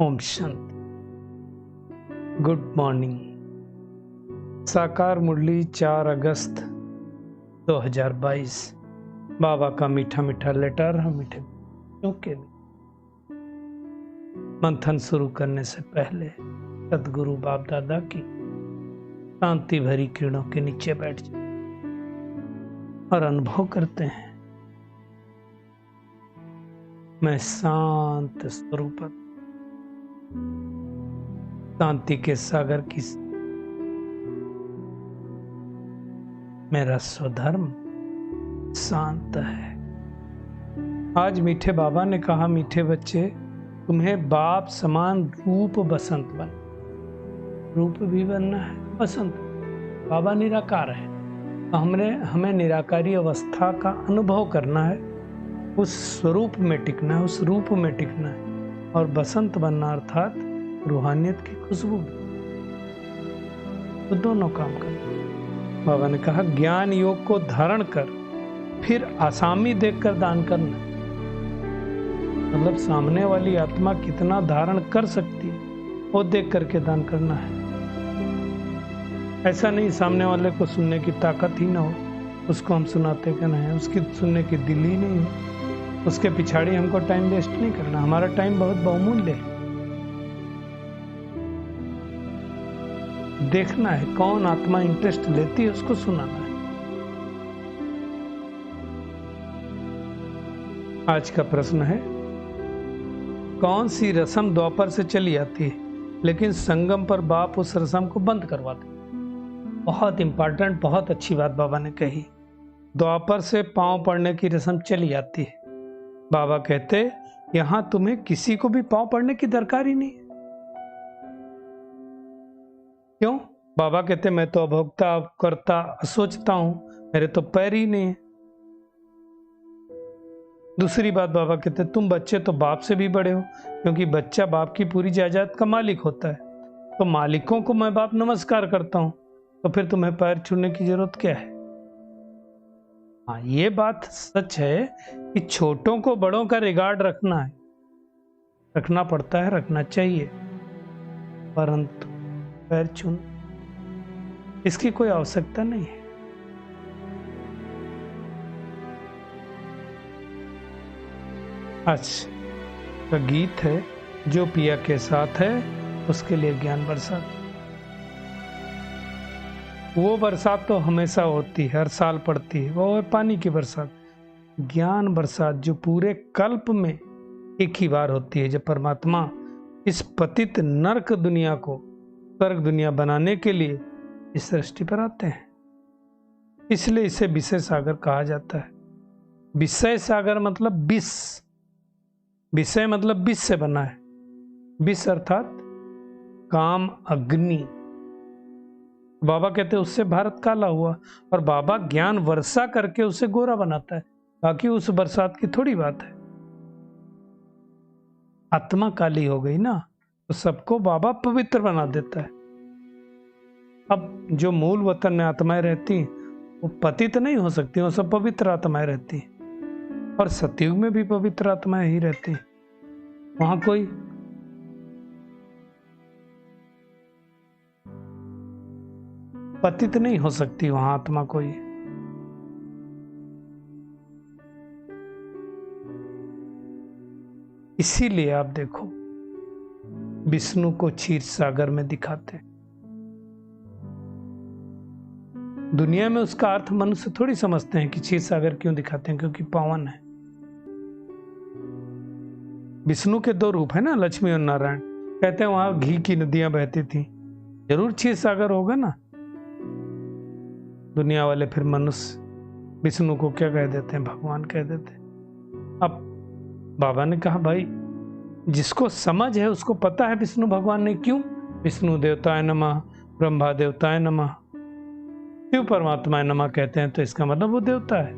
Om Shanti. Good morning. साकार मुरली 4 अगस्त 2022। बाबा का मीठा मीठा लेटर हम मीठे के मंथन शुरू करने से पहले सदगुरु बाप दादा की शांति भरी किरणों के नीचे बैठ जाए और अनुभव करते हैं, मैं शांत स्वरूप शांति के सागर की मेरा स्वधर्म शांत है। आज मीठे बाबा ने कहा, मीठे बच्चे तुम्हें बाप समान रूप बसंत बन, रूप भी बनना है, बसंत। बाबा निराकार है, हमें निराकारी अवस्था का अनुभव करना है, उस स्वरूप में टिकना है, उस रूप में टिकना है और बसंत बनना अर्थात रूहानियत की खुशबू। तो दोनों काम करना। बाबा ने कहा, ज्ञान योग को धारण कर फिर आसामी देखकर दान करना। मतलब सामने वाली आत्मा कितना धारण कर सकती है वो देख करके दान करना है। ऐसा नहीं सामने वाले को सुनने की ताकत ही ना हो, उसको हम सुनाते क्यों नहीं, उसकी सुनने की दिल ही नहीं हो, उसके पिछाड़ी हमको टाइम वेस्ट नहीं करना। हमारा टाइम बहुत बहुमूल्य है। देखना है कौन आत्मा इंटरेस्ट लेती है, उसको सुनाना है। आज का प्रश्न है, कौन सी रस्म द्वापर से चली आती है लेकिन संगम पर बाप उस रस्म को बंद करवाते। बहुत इंपॉर्टेंट, बहुत अच्छी बात बाबा ने कही। द्वापर से पांव पड़ने की रस्म चली आती है। बाबा कहते, यहां तुम्हें किसी को भी पांव पड़ने की दरकार ही नहीं। क्यों? बाबा कहते, मैं तो अभोक्ता, करता, सोचता हूं, मेरे तो पैर ही नहीं है। दूसरी बात बाबा कहते, तुम बच्चे तो बाप से भी बड़े हो, क्योंकि बच्चा बाप की पूरी जायदाद का मालिक होता है। तो मालिकों को मैं बाप नमस्कार करता हूं, तो फिर तुम्हें पैर छूने की जरूरत क्या है? हाँ, ये बात सच है कि छोटों को बड़ों का रिगार्ड रखना है, रखना पड़ता है, रखना चाहिए, परंतु पैर छूना इसकी कोई आवश्यकता नहीं है। आज का गीत है, जो पिया के साथ है उसके लिए ज्ञान बरसात। वो बरसात तो हमेशा होती है, हर साल पड़ती है, वो है पानी की बरसात। ज्ञान बरसात जो पूरे कल्प में एक ही बार होती है, जब परमात्मा इस पतित नरक दुनिया को स्वर्ग दुनिया बनाने के लिए इस सृष्टि पर आते हैं। इसलिए इसे विषय सागर कहा जाता है। विषय सागर मतलब विष, विषय मतलब विष से बना है। विष अर्थात काम अग्नि। बाबा कहते हैं उससे भारत काला हुआ, और बाबा ज्ञान वर्षा करके उसे गोरा बनाता है। बाकी उस बरसात की थोड़ी बात है। आत्मा काली हो गई ना, तो सबको बाबा पवित्र बना देता है। अब जो मूल वतन में आत्माएं रहती वो पतित नहीं हो सकती, वो सब पवित्र आत्माएं रहती। और सतयुग में भी पवित्र आत्माएं ही रहती, वहां कोई पतित नहीं हो सकती, वहां आत्मा कोई। इसीलिए आप देखो विष्णु को क्षीर सागर में दिखाते। दुनिया में उसका अर्थ मनुष्य थोड़ी समझते हैं कि क्षीर सागर क्यों दिखाते हैं, क्योंकि पावन है। विष्णु के 2 रूप है ना, लक्ष्मी और नारायण। कहते हैं वहां घी की नदियां बहती थी, जरूर क्षीर सागर होगा ना। दुनिया वाले फिर मनुष्य विष्णु को क्या कह देते हैं? भगवान कह देते हैं। अब बाबा ने कहा, भाई जिसको समझ है उसको पता है विष्णु भगवान ने क्यों। विष्णु देवताय नमः, ब्रह्मा देवताय नमः, शिव परमात्मा नमः कहते हैं, तो इसका मतलब वो देवता है।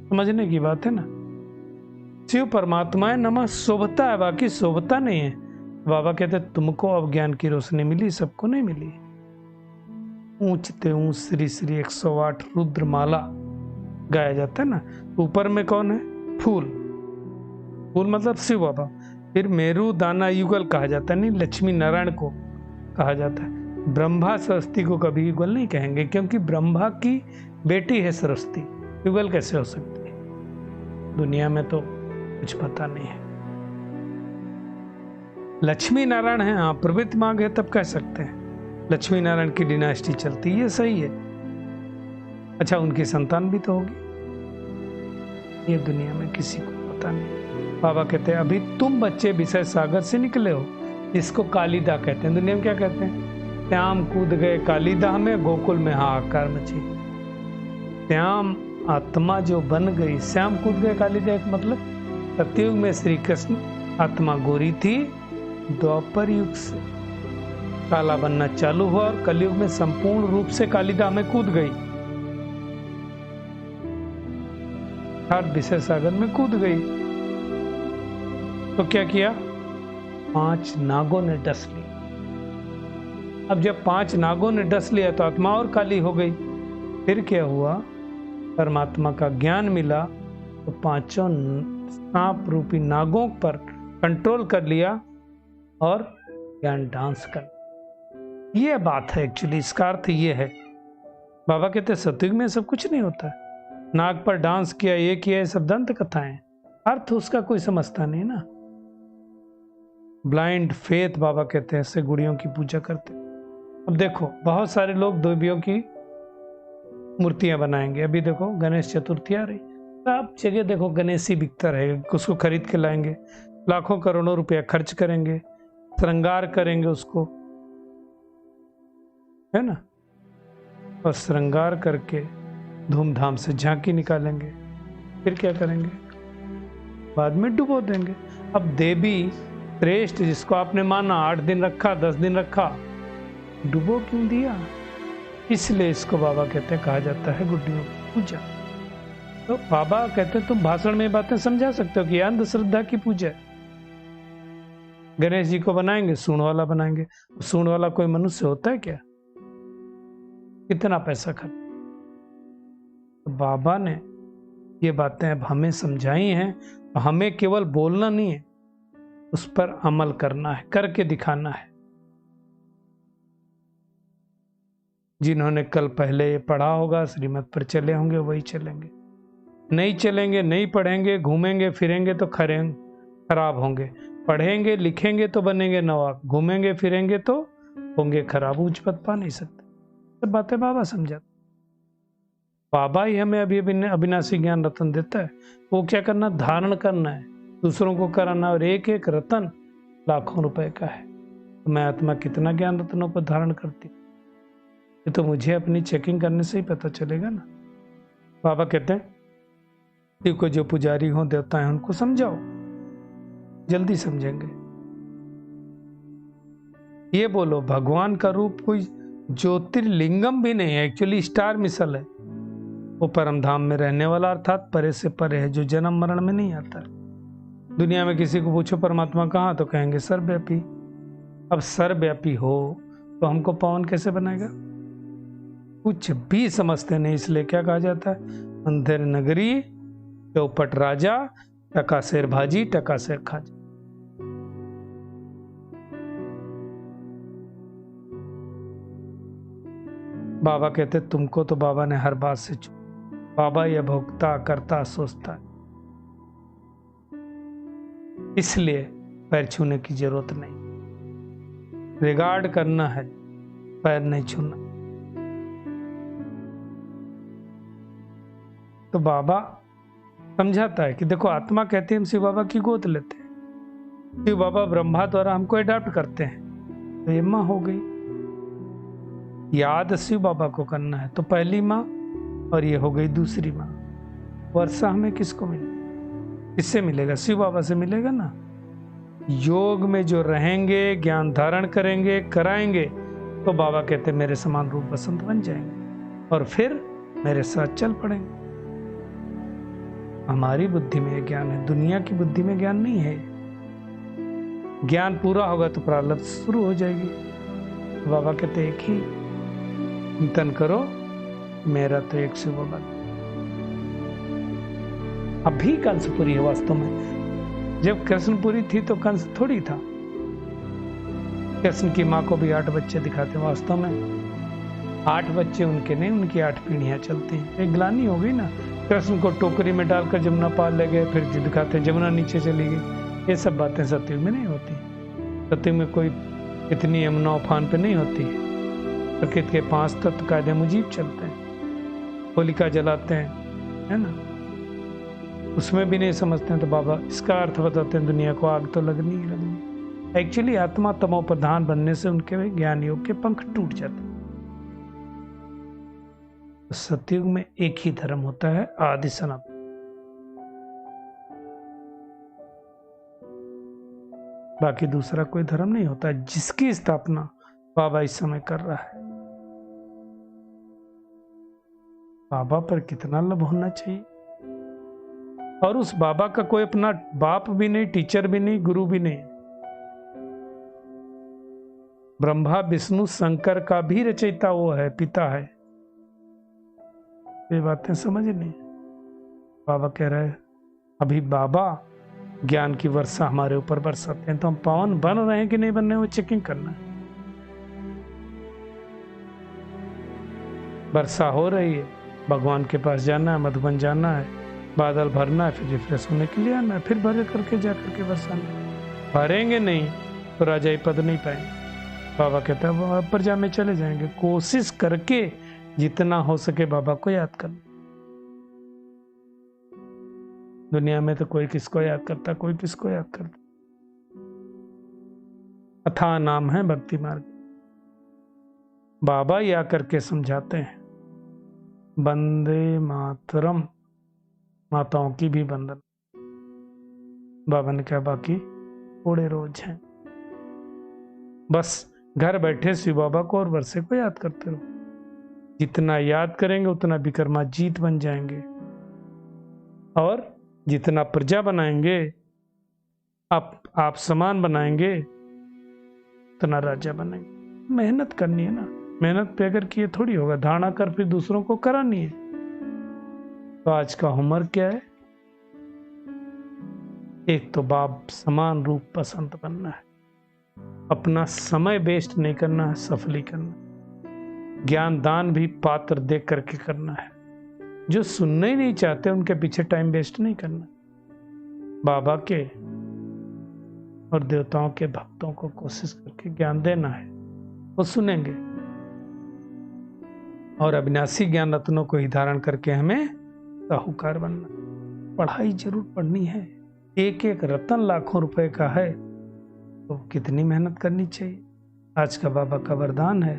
समझने की बात है ना। शिव परमात्मा नमः शोभता है, बाकी शोभता नहीं है। बाबा कहते तुमको अब ज्ञान की रोशनी मिली, सबको नहीं मिली। ऊंचते ऊंच श्री श्री 108 रुद्रमाला गाया जाता है ना। ऊपर में कौन है? फूल। फूल मतलब शिव बाबा। फिर मेरू दाना युगल कहा जाता है, नहीं लक्ष्मी नारायण को कहा जाता है। ब्रह्मा सरस्वती को कभी युगल नहीं कहेंगे, क्योंकि ब्रह्मा की बेटी है सरस्वती, युगल कैसे हो सकती है? दुनिया में तो कुछ पता नहीं है। लक्ष्मी नारायण है, हाँ प्रवृत्ति मांग है तब कह सकते हैं लक्ष्मी नारायण की डिनास्टी चलती है, ये सही है। अच्छा, उनकी संतान भी तो होगी, ये दुनिया में किसी को पता नहीं। बाबा कहते हैं अभी तुम बच्चे विषय सागर से निकले हो, इसको कालिदा कहते हैं। दुनिया में क्या कहते हैं? श्याम कूद गए कालिदा में, गोकुल में हाहाकार मची। श्याम आत्मा जो बन गई, श्याम कूद गए कालिदा का मतलब सतयुग में श्री कृष्ण आत्मा गोरी थी, द्वापर युग से काला बनना चालू हुआ और कलयुग में संपूर्ण रूप से कालिदा में कूद गई, हर विषय सागर में कूद गई। तो क्या किया? 5 नागों ने डस लिया। अब जब 5 नागों ने डस लिया तो आत्मा और काली हो गई। फिर क्या हुआ? परमात्मा का ज्ञान मिला तो 5 सांप रूपी नागों पर कंट्रोल कर लिया और ज्ञान डांस कर। ये बात है एक्चुअली, इसका अर्थ ये है। बाबा कहते सतयुग में सब कुछ नहीं होता है, नाग पर डांस किया, ये किया, ये सब दंत कथाएं, अर्थ उसका कोई समझता नहीं ना। ब्लाइंड फेथ बाबा कहते हैं, ऐसे गुड़ियों की पूजा करते। अब देखो बहुत सारे लोग देवियों की मूर्तियां बनाएंगे। अभी देखो गणेश चतुर्थी आ रही, सब जगह देखो गणेश ही बिकता रहेगा, उसको खरीद के लाएंगे, लाखों करोड़ों रुपया खर्च करेंगे, श्रृंगार करेंगे उसको, है ना, और श्रृंगार करके धूमधाम से झांकी निकालेंगे। फिर क्या करेंगे? बाद में डुबो देंगे। अब देवी श्रेष्ठ जिसको आपने माना 8 दिन रखा, 10 दिन रखा, डुबो क्यों दिया? इसलिए इसको बाबा कहते हैं, कहा जाता है गुड्डियों की पूजा। तो बाबा कहते हैं तुम भाषण में बातें समझा सकते हो कि अंधश्रद्धा की पूजा है। गणेश जी को बनाएंगे, सूंड वाला बनाएंगे। सूंड वाला कोई मनुष्य होता है क्या? कितना पैसा खर्च। तो बाबा ने ये बातें अब हमें समझाई हैं, हमें केवल बोलना नहीं है, उस पर अमल करना है, करके दिखाना है। जिन्होंने कल पहले ये पढ़ा होगा, श्रीमत पर चले होंगे, वही चलेंगे। नहीं चलेंगे, नहीं पढ़ेंगे, घूमेंगे फिरेंगे तो खराब होंगे। पढ़ेंगे लिखेंगे तो बनेंगे नवाब, घूमेंगे फिरेंगे तो होंगे खराब, उच्च पद पा नहीं सकते। सब बातें बाबा समझाते। बाबा ही हमें अभी अविनाशी ज्ञान रतन देता है। वो क्या करना? धारण करना है, दूसरों को कराना। और एक एक रतन लाखों रुपए का है। तो मैं आत्मा कितना ज्ञान रत्नों को धारण करती, ये तो मुझे अपनी चेकिंग करने से ही पता चलेगा ना। बाबा कहते हैं शिव को जो पुजारी हो, देवता है, उनको समझाओ, जल्दी समझेंगे। ये बोलो भगवान का रूप कोई ज्योतिर्लिंगम भी नहीं है, एक्चुअली स्टार मिसल है। वो परम धाम में रहने वाला, अर्थात परे से परे है, जो जन्म मरण में नहीं आता। दुनिया में किसी को पूछो परमात्मा कहाँ, तो कहेंगे सर्वव्यापी। अब सर्वव्यापी हो तो हमको पावन कैसे बनाएगा? कुछ भी समझते नहीं। इसलिए क्या कहा जाता है? अंधेर नगरी चौपट राजा, टका शेर भाजी, टका शेर खाजा। बाबा कहते तुमको तो बाबा ने हर बात से छू। बाबा यह भोगता करता सोचता है, इसलिए पैर छूने की जरूरत नहीं। रिगार्ड करना है, पैर नहीं छूना। तो बाबा समझाता है कि देखो आत्मा कहते हैं हम शिव बाबा की गोद लेते हैं, शिव बाबा ब्रह्मा द्वारा हमको अडॉप्ट करते हैं, तो ये माँ हो गई। याद शिव बाबा को करना है तो पहली माँ, और ये हो गई दूसरी माँ। वर्षा हमें किसको मिले? किससे मिलेगा? शिव बाबा से मिलेगा ना। योग में जो रहेंगे, ज्ञान धारण करेंगे, कराएंगे, तो बाबा कहते मेरे समान रूप बसंत बन जाएंगे और फिर मेरे साथ चल पड़ेंगे। हमारी बुद्धि में ज्ञान है, दुनिया की बुद्धि में ज्ञान नहीं है। ज्ञान पूरा होगा तो प्रारब्ध शुरू हो जाएगी। तो बाबा कहते एक ही चिंतन करो, मेरा तो एक शिव बाबा। अभी कंसपुरी है वास्तव में। जब कृष्णपुरी थी तो कंस थोड़ी था। कृष्ण की माँ को भी 8 बच्चे दिखाते, वास्तव में 8 बच्चे उनके नहीं, उनकी 8 पीढ़ियां चलती हैं। एक ग्लानी हो गई ना, कृष्ण को टोकरी में डालकर जमुना पार ले गए, फिर दिखाते जमुना नीचे चली गई। ये सब बातें सतयुग में नहीं होती। सतयुग में कोई इतनी यमुना उफान पे नहीं होती। प्रकृति के 5 तत्व कायदे मुजीब चलते हैं। होलिका जलाते हैं, है ना, उसमें भी नहीं समझते हैं तो बाबा इसका अर्थ बताते हैं, दुनिया को आग तो लगनी ही लगनी। एक्चुअली आत्मा तमो प्रधान बनने से उनके ज्ञान योग के पंख टूट जाते हैं। तो सतयुग में एक ही धर्म होता है, आदि सनातन। बाकी दूसरा कोई धर्म नहीं होता, जिसकी स्थापना बाबा इस समय कर रहा है। बाबा पर कितना लब होना चाहिए। और उस बाबा का कोई अपना बाप भी नहीं, टीचर भी नहीं, गुरु भी नहीं। ब्रह्मा विष्णु शंकर का भी रचयिता वो है, पिता है। ये बातें समझ नहीं। बाबा कह रहे हैं अभी बाबा ज्ञान की वर्षा हमारे ऊपर बरसाते हैं, तो हम पावन बन रहे हैं कि नहीं बन रहे, वो चेकिंग करना है। वर्षा हो रही है, भगवान के पास जाना है, मधुबन जाना है, बादल भरना है, फिर रिफ्रेश होने के लिए आना है, फिर भर करके जा करके बरसाना। भरेंगे नहीं तो राजाई पद नहीं पाएंगे। बाबा कहता है वो प्रजा में चले जाएंगे। कोशिश करके जितना हो सके बाबा को याद करना। दुनिया में तो कोई किसको याद करता, कोई किसको याद करता। अथाह नाम है भक्ति मार्ग। बाबा या करके समझाते हैं, वंदे मातरम, माताओं की भी वंदन। बाबा ने कहा बाकी थोड़े रोज हैं, बस घर बैठे शिव बाबा को और वर्षे को याद करते रहो। जितना याद करेंगे उतना विक्रमाजीत बन जाएंगे, और जितना प्रजा बनाएंगे, आप समान बनाएंगे, उतना राजा बनेंगे। मेहनत करनी है ना, मेहनत पे अगर किए थोड़ी होगा, धारणा कर फिर दूसरों को करानी है। तो आज का होमवर्क क्या है? एक तो बाप समान रूप पसंद बनना है, अपना समय वेस्ट नहीं करना है, सफली करना। ज्ञान दान भी पात्र देख करके करना है। जो सुनना ही नहीं चाहते उनके पीछे टाइम वेस्ट नहीं करना। बाबा के और देवताओं के भक्तों को कोशिश करके ज्ञान देना है, वो सुनेंगे। और अविनाशी ज्ञान रत्नों को ही धारण करके हमें साहूकार बनना। पढ़ाई जरूर पढ़नी है, एक एक रत्न लाखों रुपए का है, तो कितनी मेहनत करनी चाहिए। आज का बाबा का वरदान है,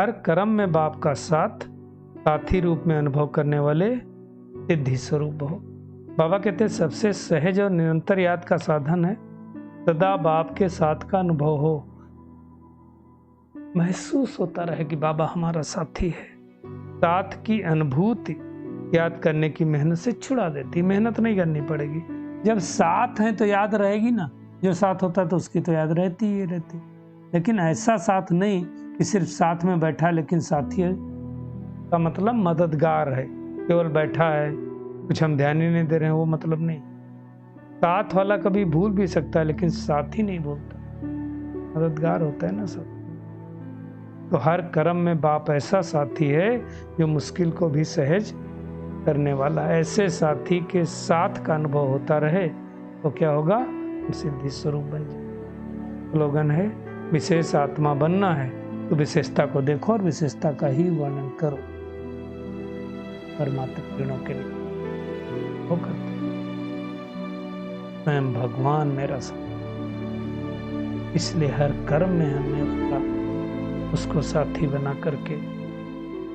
हर कर्म में बाप का साथी रूप में अनुभव करने वाले सिद्धि स्वरूप हो। बाबा कहते हैं सबसे सहज और निरंतर याद का साधन है सदा बाप के साथ का अनुभव हो। महसूस होता रहे कि बाबा हमारा साथी है। साथ की अनुभूति याद करने की मेहनत से छुड़ा देती। मेहनत नहीं करनी पड़ेगी। जब साथ है तो याद रहेगी ना, जो साथ होता है तो उसकी तो याद रहती ही रहती। लेकिन ऐसा साथ नहीं कि सिर्फ साथ में बैठा लेकिन साथी है का मतलब मददगार है, केवल बैठा है, कुछ हम ध्यान ही नहीं दे रहे हैं, वो मतलब नहीं। साथ वाला कभी भूल भी सकता है लेकिन साथी नहीं भूलता, मददगार होता है ना सब। तो हर कर्म में बाप ऐसा साथी है जो मुश्किल को भी सहज करने वाला। ऐसे साथी के साथ का अनुभव होता रहे तो क्या होगा? सिद्धि स्वरूप बन जाए। स्लोगन है, विशेष आत्मा बनना है तो विशेषता को देखो और विशेषता का ही वर्णन करो। परमात्मा किरणों के लिए वो करते, स्वयं भगवान मेरा साथ। इसलिए हर कर्म में हमें उसको साथी बना करके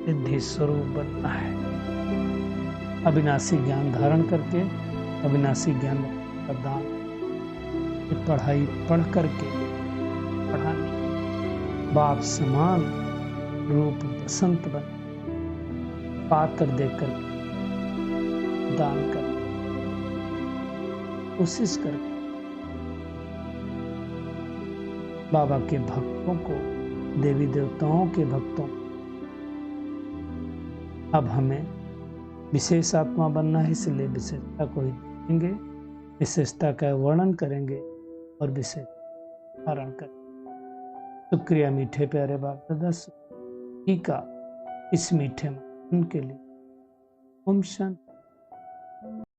सिद्धि स्वरूप बनना है। अविनाशी ज्ञान धारण करके अविनाशी ज्ञान का दान। पढ़ाई पढ़ करके पढ़ाने, बाप समान रूप बसंत बन पात्र देकर दान कर कोशिश कर बाबा के भक्तों को, देवी देवताओं के भक्तों, अब हमें विशेष आत्मा बनना है, इसलिए विशेषता को ही देंगे विशेषता का वर्णन करेंगे और विशेष धारण करेंगे। शुक्रिया मीठे प्यारे बाप दादा का इस मीठे मन के लिए। ओम शांति।